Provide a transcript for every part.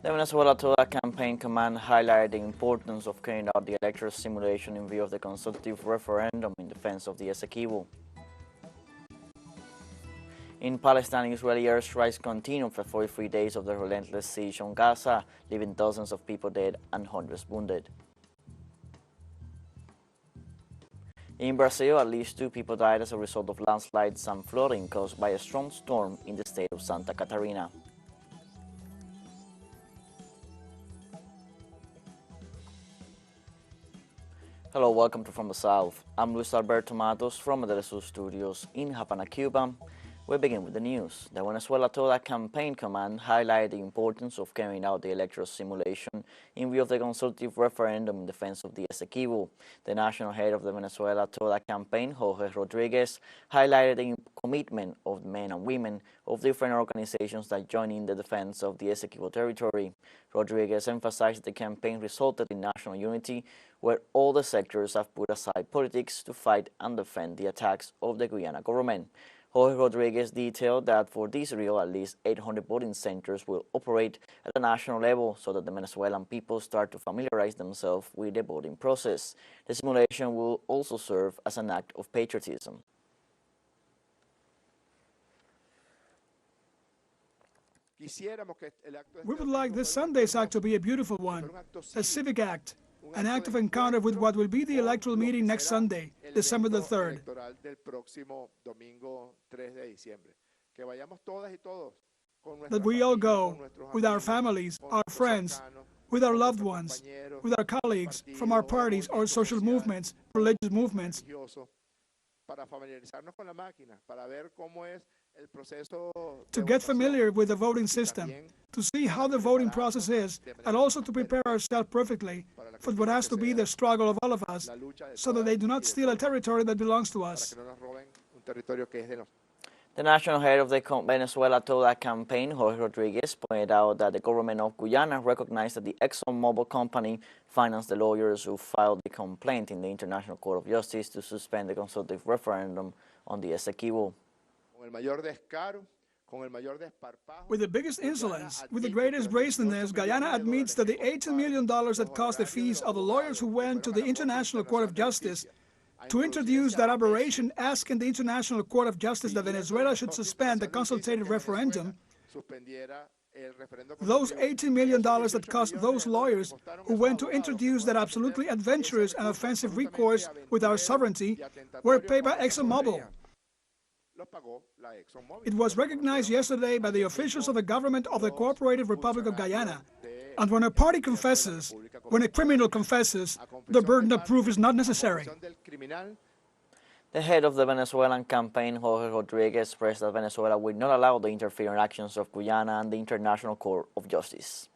The Venezuela Toda campaign command highlighted the importance of carrying out the electoral simulation in view of the consultative referendum in defense of the Esequibo. In Palestine, Israeli airstrikes continue for 43 days of the relentless siege on Gaza, leaving dozens of people dead and hundreds wounded. In Brazil, at least 2 people died as a result of landslides and flooding caused by a strong storm in the state of Santa Catarina. Hello, welcome to From the South. I'm Luis Alberto Matos from the teleSUR studios in Havana, Cuba. We begin with the news. The Venezuela Toda campaign command highlighted the importance of carrying out the electoral simulation in view of the consultative referendum in defense of the Esequibo. The national head of the Venezuela Toda campaign, Jorge Rodriguez, highlighted the commitment of men and women of different organizations that join in the defense of the Esequibo territory. Rodriguez emphasized the campaign resulted in national unity, where all the sectors have put aside politics to fight and defend the attacks of the Guyana government. Jorge Rodriguez detailed that for this real, at least 800 voting centers will operate at the national level so that the Venezuelan people start to familiarize themselves with the voting process. The simulation will also serve as an act of patriotism. We would like this Sunday's act to be a beautiful one, a civic act, an act of encounter with what will be the electoral meeting next Sunday, December the 3rd. That we all go with our families, our friends, with our loved ones, with our colleagues from our parties or social movements, religious movements, to get familiar with the voting system, to see how the voting process is, and also to prepare ourselves perfectly for what has to be the struggle of all of us, so that they do not steal a territory that belongs to us. The national head of the Venezuela Toda campaign, Jorge Rodriguez, pointed out that the government of Guyana recognized that the ExxonMobil company financed the lawyers who filed the complaint in the International Court of Justice to suspend the consultative referendum on the Esequibo. With the biggest insolence, with the greatest brazenness, Guyana admits that the $18 million that cost the fees of the lawyers who went to the International Court of Justice to introduce that aberration, asking the International Court of Justice that Venezuela should suspend the consultative referendum, those $18 million that cost those lawyers who went to introduce that absolutely adventurous and offensive recourse with our sovereignty were paid by ExxonMobil. It was recognized yesterday by the officials of the government of the Cooperative Republic of Guyana. And when a party confesses, when a criminal confesses, the burden of proof is not necessary. The head of the Venezuelan campaign, Jorge Rodriguez, expressed that Venezuela will not allow the interfering actions of Guyana and the International Court of Justice.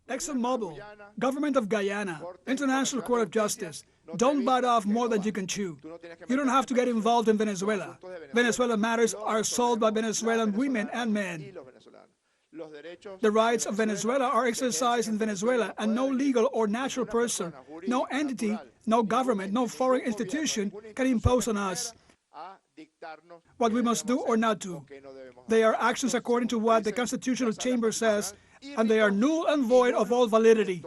ExxonMobil, Government of Guyana, International Court of Justice, don't bite off more than you can chew. You don't have to get involved in Venezuela. Venezuela matters are solved by Venezuelan women and men. The rights of Venezuela are exercised in Venezuela, and no legal or natural person, no entity, no government, no foreign institution can impose on us what we must do or not do. They are actions according to what the Constitutional Chamber says, and they are null and void of all validity.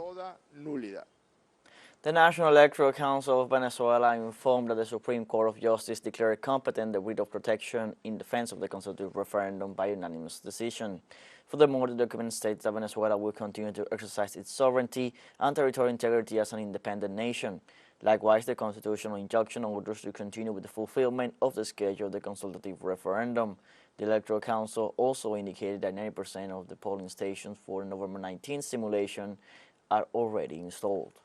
The National Electoral Council of Venezuela informed that the Supreme Court of Justice declared competent the writ of protection in defense of the consultative referendum by unanimous decision. Furthermore, the document states that Venezuela will continue to exercise its sovereignty and territorial integrity as an independent nation. Likewise, the constitutional injunction orders to continue with the fulfillment of the schedule of the consultative referendum. The Electoral Council also indicated that 90% of the polling stations for the November 19 simulation are already installed.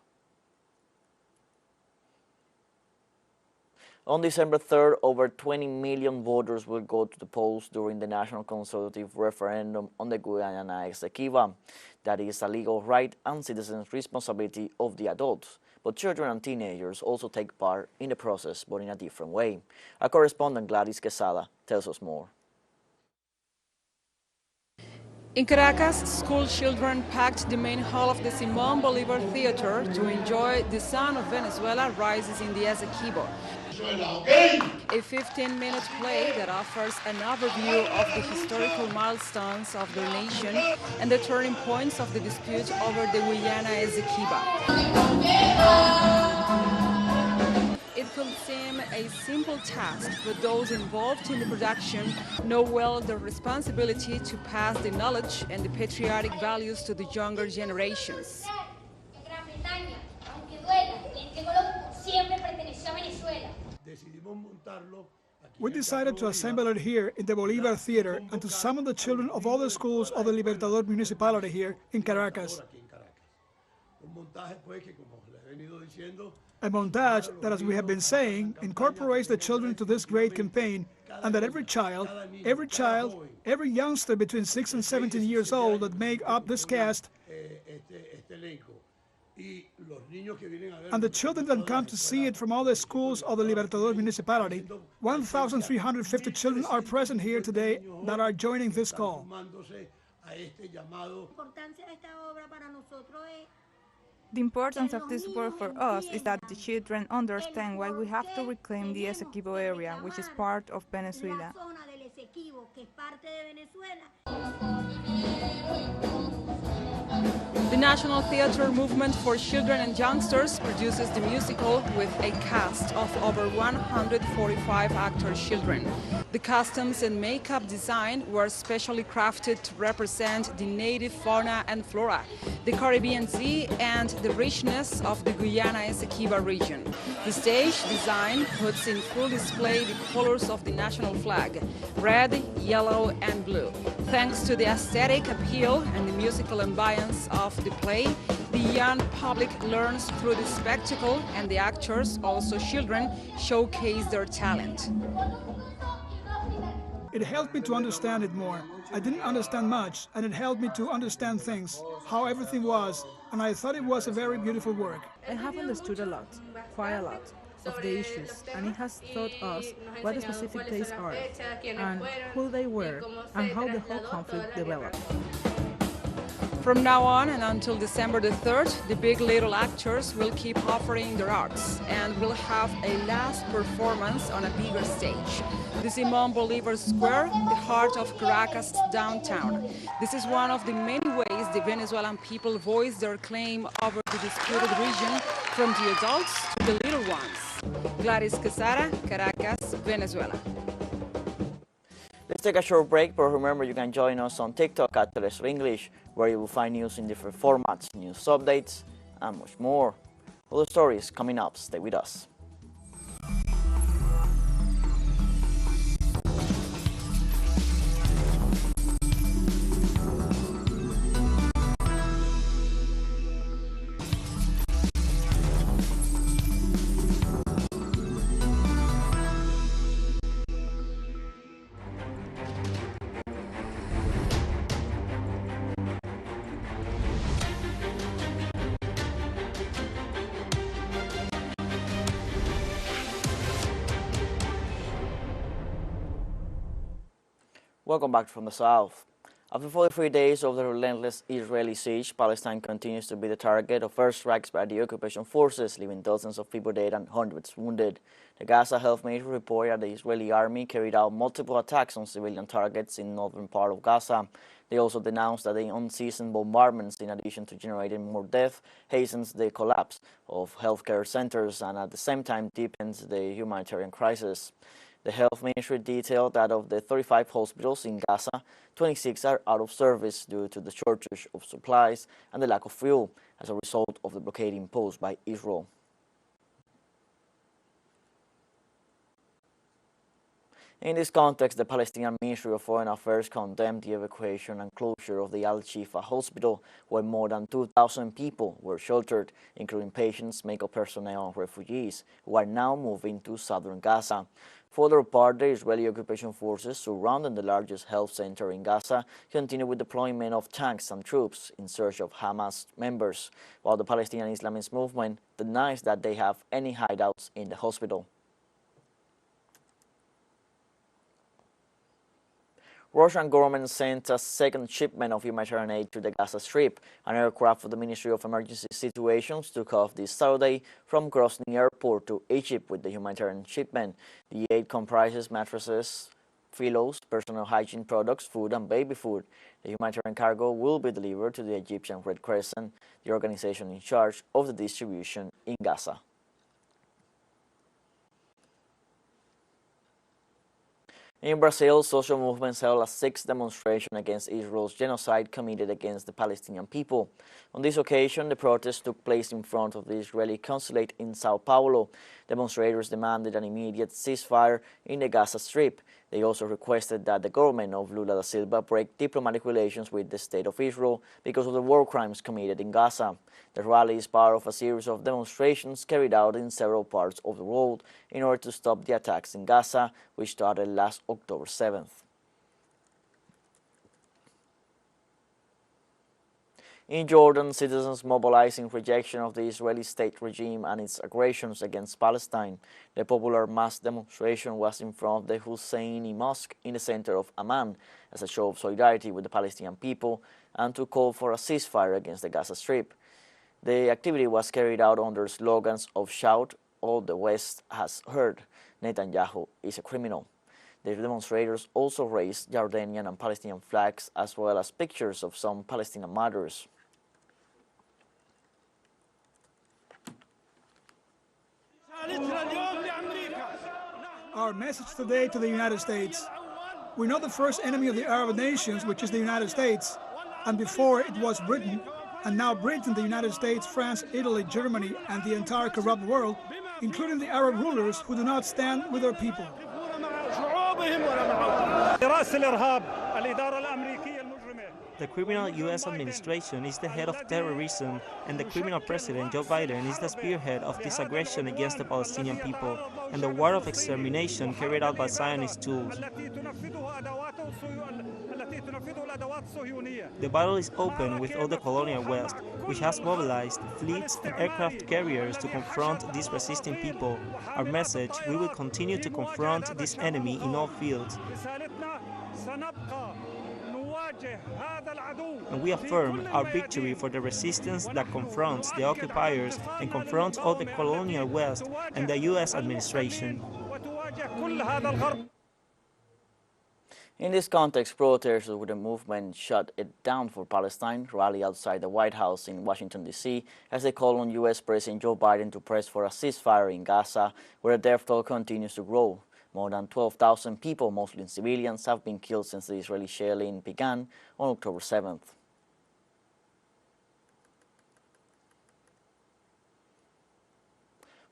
On December 3rd, over 20 million voters will go to the polls during the national consultative referendum on the Guyana Esequibo. That is a legal right and citizens' responsibility of the adults, but children and teenagers also take part in the process, but in a different way. Our correspondent Gladys Quesada tells us more. In Caracas, school children packed the main hall of the Simón Bolívar Theater to enjoy The Sun of Venezuela Rises in the Esequibo, a 15-minute play that offers an overview of the historical milestones of their nation and the turning points of the dispute over the Guyana Esequiba. It could seem a simple task, but those involved in the production know well the responsibility to pass the knowledge and the patriotic values to the younger generations. We decided to assemble it here in the Bolívar Theater and to summon the children of all the schools of the Libertador municipality here in Caracas. A montage that, as we have been saying, incorporates the children to this great campaign, and that every child, every youngster between 6 and 17 years old that make up this cast, and the children that come to see it from all the schools of the Libertador municipality, 1,350 children are present here today that are joining this call. The importance of this work for us is that the children understand why we have to reclaim the Esequibo area, which is part of Venezuela. The National Theatre Movement for Children and Youngsters produces the musical with a cast of over 145 actor children. The costumes and makeup design were specially crafted to represent the native fauna and flora, the Caribbean Sea, and the richness of the Guyana Esequiba region. The stage design puts in full display the colors of the national flag, red, yellow, and blue. Thanks to the aesthetic appeal and the musical ambience of the play, the young public learns through the spectacle, and the actors, also children, showcase their talent. It helped me to understand it more. I didn't understand much, and it helped me to understand things, how everything was, and I thought it was a very beautiful work. I have understood a lot, quite a lot, of the issues, and it has taught us what the specific days are, and who they were, and how the whole conflict developed. From now on and until December the 3rd, the Big Little actors will keep offering their arts and will have a last performance on a bigger stage. The Simón Bolívar Square, the heart of Caracas downtown. This is one of the many ways the Venezuelan people voice their claim over the disputed region, from the adults to the little ones. Gladys Quesada, Caracas, Venezuela. Let's take a short break, but remember you can join us on TikTok at teleSUR English, where you will find news in different formats, news updates, and much more. All the stories coming up. Stay with us. Welcome back from the south. After 43 days of the relentless Israeli siege, Palestine continues to be the target of airstrikes by the occupation forces, leaving dozens of people dead and hundreds wounded. The Gaza Health Ministry reported that the Israeli army carried out multiple attacks on civilian targets in the northern part of Gaza. They also denounced that the unceasing bombardments, in addition to generating more death, hastens the collapse of healthcare centers and at the same time deepens the humanitarian crisis. The health ministry detailed that of the 35 hospitals in Gaza, 26 are out of service due to the shortage of supplies and the lack of fuel as a result of the blockade imposed by Israel. In this context, the Palestinian Ministry of Foreign Affairs condemned the evacuation and closure of the Al-Shifa hospital, where more than 2,000 people were sheltered, including patients, medical personnel, and refugees, who are now moving to southern Gaza. For their part, the Israeli occupation forces surrounding the largest health center in Gaza continue with deployment of tanks and troops in search of Hamas members, while the Palestinian Islamist movement denies that they have any hideouts in the hospital. Russian government sent a second shipment of humanitarian aid to the Gaza Strip. An aircraft of the Ministry of Emergency Situations took off this Saturday from Grozny Airport to Egypt with the humanitarian shipment. The aid comprises mattresses, pillows, personal hygiene products, food and baby food. The humanitarian cargo will be delivered to the Egyptian Red Crescent, the organization in charge of the distribution in Gaza. In Brazil, social movements held a sixth demonstration against Israel's genocide committed against the Palestinian people. On this occasion, the protest took place in front of the Israeli consulate in Sao Paulo. Demonstrators demanded an immediate ceasefire in the Gaza Strip. They also requested that the government of Lula da Silva break diplomatic relations with the State of Israel because of the war crimes committed in Gaza. The rally is part of a series of demonstrations carried out in several parts of the world in order to stop the attacks in Gaza, which started last October 7th. In Jordan, citizens mobilized in rejection of the Israeli state regime and its aggressions against Palestine. The popular mass demonstration was in front of the Husseini Mosque in the center of Amman as a show of solidarity with the Palestinian people and to call for a ceasefire against the Gaza Strip. The activity was carried out under slogans of "Shout, all the West has heard, Netanyahu is a criminal." The demonstrators also raised Jordanian and Palestinian flags as well as pictures of some Palestinian martyrs. Our message today to the United States. We know the first enemy of the Arab nations, which is the United States, and before it was Britain, and now Britain, the United States, France, Italy, Germany, and the entire corrupt world, including the Arab rulers who do not stand with their people. The criminal U.S. administration is the head of terrorism, and the criminal president, Joe Biden, is the spearhead of this aggression against the Palestinian people and the war of extermination carried out by Zionist tools. The battle is open with all the colonial West, which has mobilized fleets and aircraft carriers to confront these resisting people. Our message: we will continue to confront this enemy in all fields. And we affirm our victory for the resistance that confronts the occupiers and confronts all the colonial West and the U.S. administration. In this context, protesters with the movement Shut It Down for Palestine rally outside the White House in Washington, D.C. as they call on U.S. President Joe Biden to press for a ceasefire in Gaza, where the death toll continues to grow. More than 12,000 people, mostly civilians, have been killed since the Israeli shelling began on October 7th.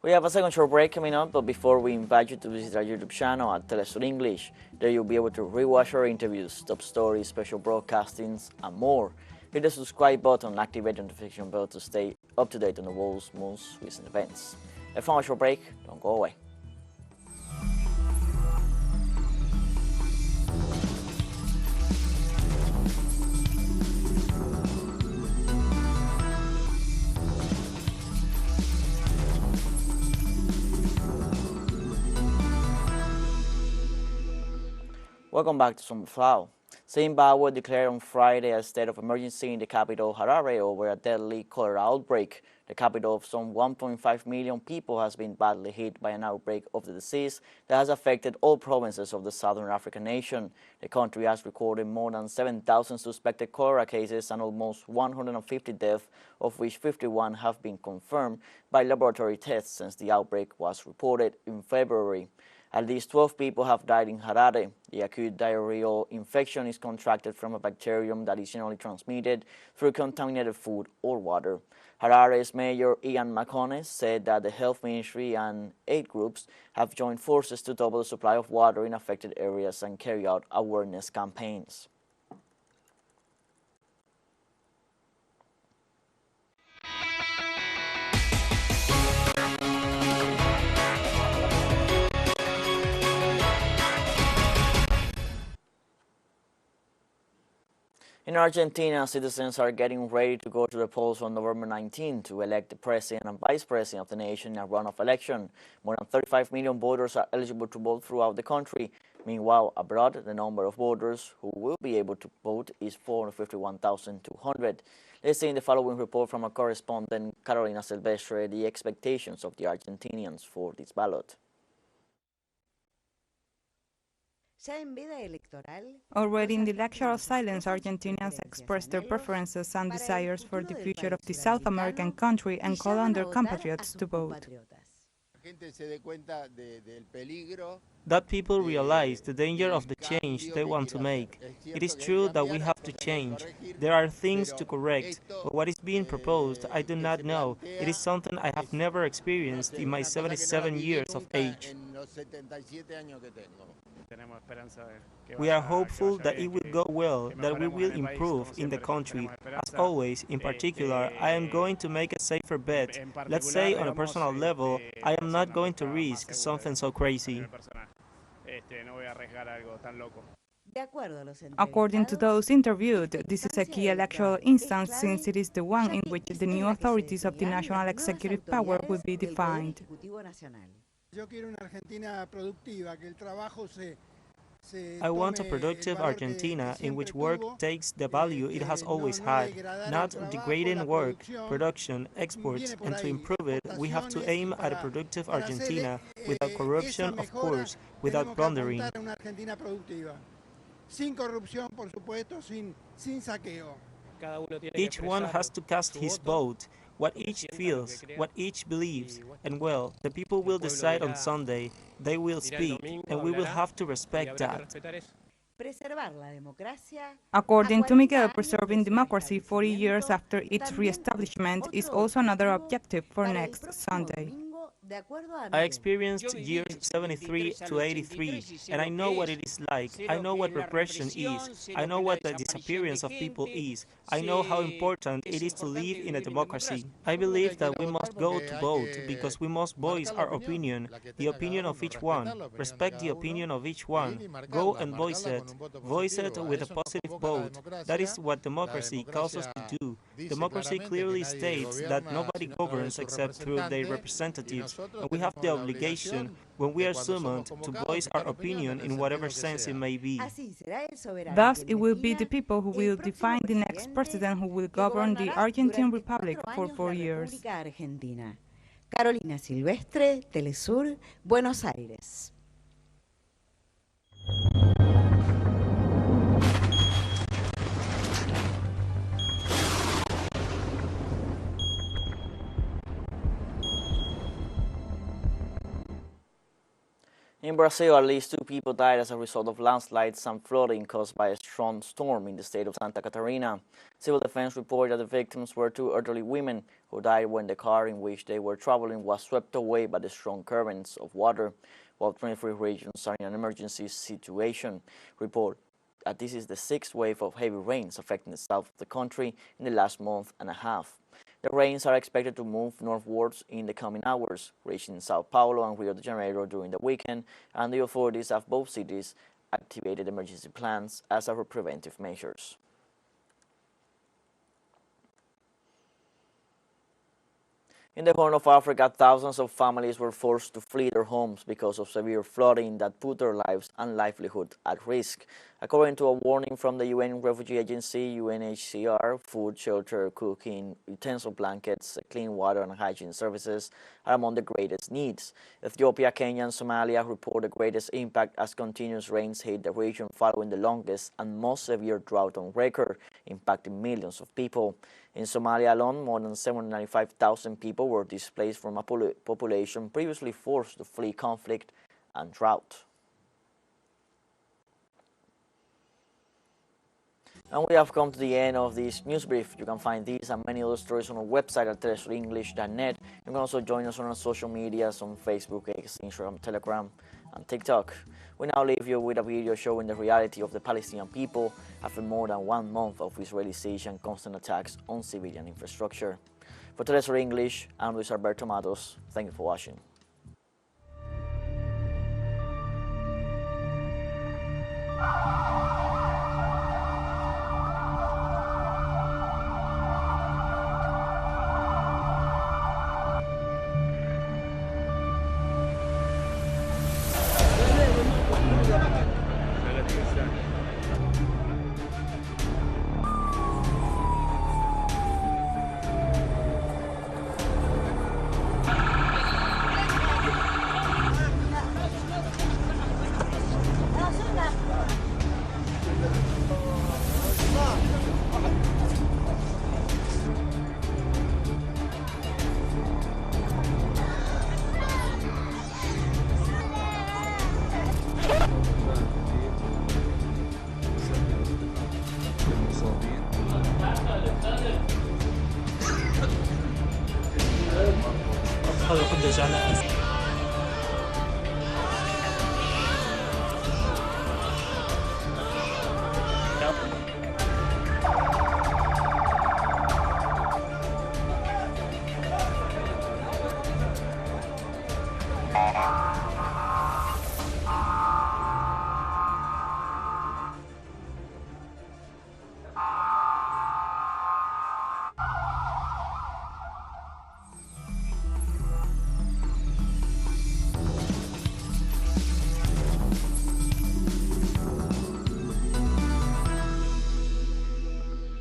We have a second short break coming up, but before we invite you to visit our YouTube channel at teleSUR English. There you'll be able to rewatch our interviews, top stories, special broadcastings, and more. Hit the subscribe button and activate the notification bell to stay up to date on the world's most recent events. And from a short break, don't go away. Welcome back to Sombreflau. Zimbabwe declared on Friday a state of emergency in the capital Harare over a deadly cholera outbreak. The capital of some 1.5 million people has been badly hit by an outbreak of the disease that has affected all provinces of the southern African nation. The country has recorded more than 7,000 suspected cholera cases and almost 150 deaths, of which 51 have been confirmed by laboratory tests since the outbreak was reported in February. At least 12 people have died in Harare. The acute diarrheal infection is contracted from a bacterium that is generally transmitted through contaminated food or water. Harare's Mayor Ian McConnell said that the Health Ministry and aid groups have joined forces to double the supply of water in affected areas and carry out awareness campaigns. In Argentina, citizens are getting ready to go to the polls on November 19 to elect the president and vice president of the nation in a runoff election. More than 35 million voters are eligible to vote throughout the country. Meanwhile, abroad, the number of voters who will be able to vote is 451,200. Let's see in the following report from our correspondent Carolina Silvestre the expectations of the Argentinians for this ballot. Already in the electoral silence, Argentinians expressed their preferences and desires for the future of the South American country and call on their compatriots to vote. That people realize the danger of the change they want to make. It is true that we have to change. There are things to correct, but what is being proposed, I do not know. It is something I have never experienced in my 77 years of age. We are hopeful that it will go well, that we will improve in the country. As always, in particular, I am going to make a safer bet. Let's say on a personal level, I am not going to risk something so crazy. According to those interviewed, this is a key electoral instance since it is the one in which the new authorities of the national executive power will be defined. I want a productive Argentina in which work takes the value it has always had, not degrading work, production, exports, and to improve it, we have to aim at a productive Argentina without corruption, of course, without plundering. Each one has to cast his vote, what each feels, what each believes, and well, the people will decide on Sunday, they will speak, and we will have to respect that. According to Miguel, preserving democracy 40 years after its re-establishment is also another objective for next Sunday. I experienced years 73 to 83, and I know what it is like. I know what repression is. I know what the disappearance of people is. I know how important it is to live in a democracy. I believe that we must go to vote because we must voice our opinion, the opinion of each one, respect the opinion of each one, go and voice it with a positive vote. That is what democracy calls us to do. Democracy clearly states that nobody governs except through their representatives, and we have the obligation, when we are summoned, to voice our opinion in whatever sense it may be. Thus, it will be the people who will define the next president who will govern the Argentine Republic for 4 years. Carolina Silvestre, teleSUR, Buenos Aires. In Brazil, at least 2 people died as a result of landslides and flooding caused by a strong storm in the state of Santa Catarina. Civil defense reported that the victims were 2 elderly women who died when the car in which they were traveling was swept away by the strong currents of water, while 23 regions are in an emergency situation. Report that this is the 6th wave of heavy rains affecting the south of the country in the last month and a half. The rains are expected to move northwards in the coming hours, reaching Sao Paulo and Rio de Janeiro during the weekend, and the authorities of both cities activated emergency plans as are preventive measures. In the Horn of Africa, thousands of families were forced to flee their homes because of severe flooding that put their lives and livelihood at risk. According to a warning from the UN Refugee Agency, UNHCR, food, shelter, cooking, utensil blankets, clean water and hygiene services are among the greatest needs. Ethiopia, Kenya and Somalia report the greatest impact as continuous rains hit the region following the longest and most severe drought on record, impacting millions of people. In Somalia alone, more than 795,000 people were displaced from a population previously forced to flee conflict and drought. And we have come to the end of this news brief. You can find these and many other stories on our website at telesurenglish.net. You can also join us on our social medias on Facebook, X, Instagram, Telegram, and TikTok. We now leave you with a video showing the reality of the Palestinian people after more than 1 month of Israeli siege and constant attacks on civilian infrastructure. For teleSUR English, I'm Luis Alberto Matos. Thank you for watching. Gracias.